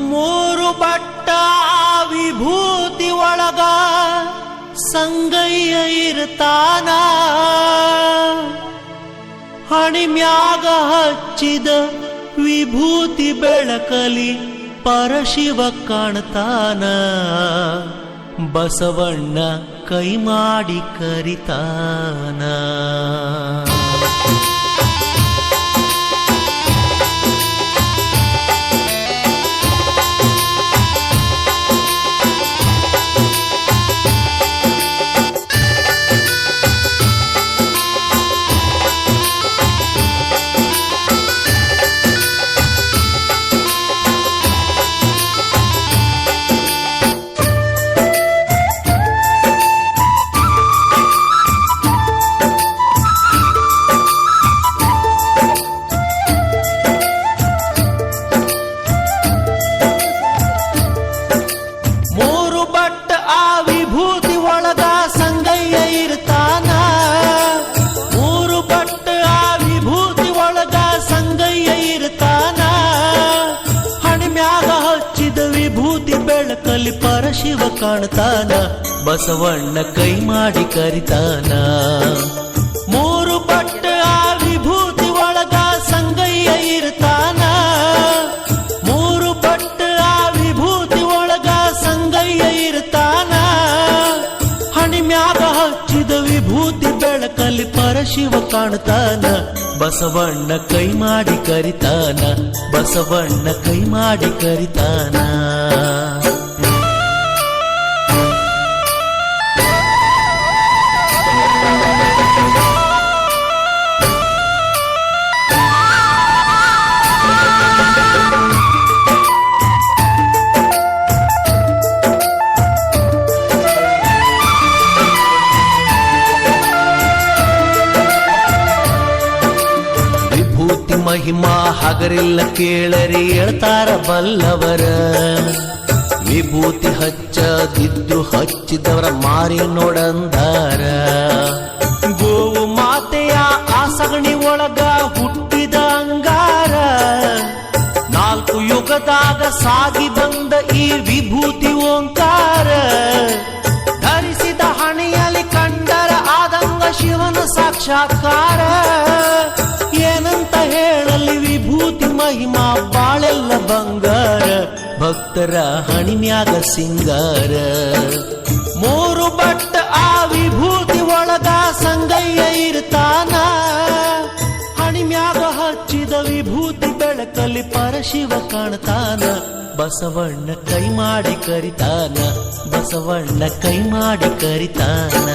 ಮೂರು ಬಟ್ಟ ವಿಭೂತಿ ಒಳಗ ಸಂಗಯ್ಯ ಇರ್ತಾನ, ಹಣಿಮ್ಯಾಗ ಹಚ್ಚಿದ ವಿಭೂತಿ ಬೆಳಕಲಿ ಪರಶಿವ ಕಾಣ್ತಾನ. ಬಸವಣ್ಣ ಕೈ ಮಾಡಿ ಕರಿತಾನ. ಬೆಳಕಲ್ಲಿ ಪರಶಿವ ಕಾಣ್ತಾನ. ಬಸವಣ್ಣ ಕೈ ಮಾಡಿ ಕರಿತಾನ. ಮೂರು ಬಟ್ಟ ಆ ವಿಭೂತಿ ಒಳಗ ಸಂಗಯ್ಯ ಇರ್ತಾನ. ಮೂರು ಬಟ್ಟ ಆ ವಿಭೂತಿ ಒಳಗ ಸಂಗಯ್ಯ ಇರ್ತಾನ. ಹಣಿಮ್ಯಾಗ ಹಚ್ಚಿದ ವಿಭೂತಿ ಬೆಳಕಲ್ಲಿ ಪರಶಿವ ಕಾಣ್ತಾನ. ಬಸವಣ್ಣ ಕೈ ಮಾಡಿ ಕರಿತಾನ. ಬಸವಣ್ಣ ಕೈ ಮಾಡಿ ಕರಿತಾನ. ಮಹಿಮಾ ಹಗರಿಲ್ಲ ಕೇಳರಿ ಹೇಳ್ತಾರ ಬಲ್ಲವರ. ವಿಭೂತಿ ಹಚ್ಚದಿದ್ದು ಹಚ್ಚಿದವರ ಮಾರಿ ನೋಡಂದಾರ. ಗೋವು ಮಾತೆಯ ಆ ಸಗಣಿ ಒಳಗ ಹುಟ್ಟಿದ ಅಂಗಾರ. ನಾಲ್ಕು ಯುಗದಾಗ ಸಾಗಿ ಬಂದ ಈ ವಿಭೂತಿ ಓಂಕಾರ. ಧರಿಸಿದ ಹಣೆಯಲ್ಲಿ ಕಂಡರ ಆದಂಗ ಶಿವನ ಸಾಕ್ಷಾತ್ಕಾರ. ಏನಂತ ಹೇಳಲಿ ವಿಭೂತಿ ಮಹಿಮಾ ಬಾಳೆಲ್ಲ ಬಂಗಾರ. ಭಕ್ತರ ಹಣಿಮ್ಯಾಗ ಸಿಂಗಾರ. ಮೂರು ಬಟ್ಟ ಆ ವಿಭೂತಿ ಒಳಗ ಸಂಗಯ್ಯ ಇರ್ತಾನ. ಹಣಿಮ್ಯಾಗ ಹಚ್ಚಿದ ವಿಭೂತಿ ಬೆಳಕಲ್ಲಿ ಪರಶಿವ ಕಾಣ್ತಾನ. ಬಸವಣ್ಣ ಕೈ ಮಾಡಿ ಕರಿತಾನ. ಬಸವಣ್ಣ ಕೈ ಮಾಡಿ ಕರಿತಾನ.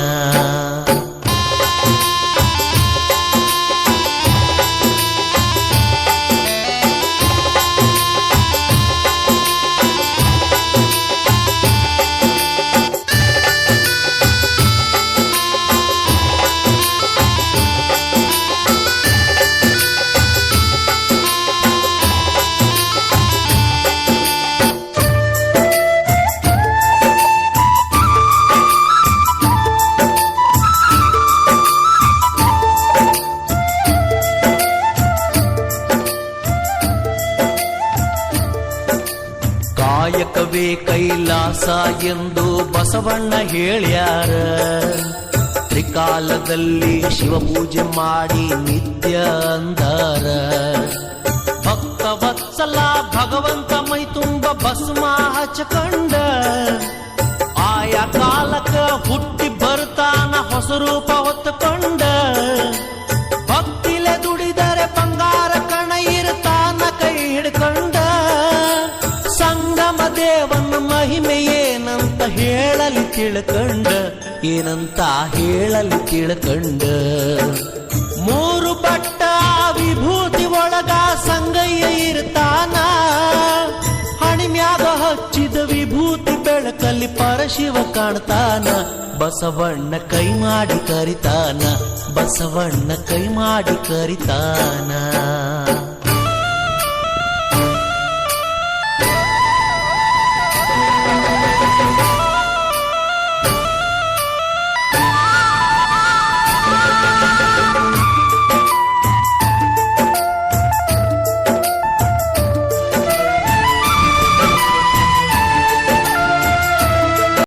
ಕಾಯಕವೇ ಕೈಲಾಸ ಎಂದು ಬಸವಣ್ಣ ಹೇಳ್ಯಾರ. ತ್ರಿಕಾಲದಲ್ಲಿ ಶಿವಪೂಜೆ ಮಾಡಿ ನಿತ್ಯ ಅಂದಾರ. ಭಕ್ತ ವತ್ಸಲ ಭಗವಂತ ಮೈ ತುಂಬ ಭಸ್ಮ ಹಚ್ಚಕಂಡ. ಆಯಾ ಕಾಲಕ್ಕ ಹುಟ್ಟಿ ಬರ್ತಾನ ಹೊಸ ರೂಪ ಹೊತ್ತುಕೊಂಡ. ಭಕ್ತಿಲೆ ದುಡಿದರೆ ಬಂಗಾರ ಕಣ ಇರ್ತಾನ ಕೈ ಹಿಡ್ಕೊಂಡ. ಸಂಗಮ ದೇವನ ಮಹಿಮೆ ಏನಂತ ಹೇಳಲಿ ತಿಳ್ಕಂಡ. ಏನಂತ ಹೇಳಲಿ ತಿಳ್ಕಂಡ. ಮೂರು ಬಟ್ಟ ವಿಭೂತಿ ಒಳಗ ಸಂಗಯ್ಯ ಇರ್ತಾನ. ಹಣಿಮ್ಯಾಗ ಹಚ್ಚಿದ ವಿಭೂತಿ ಬೆಳಕಲ್ಲಿ ಪರಶಿವ ಕಾಣ್ತಾನ. ಬಸವಣ್ಣ ಕೈ ಮಾಡಿ ಕರಿತಾನ. ಬಸವಣ್ಣ ಕೈ ಮಾಡಿ ಕರಿತಾನ.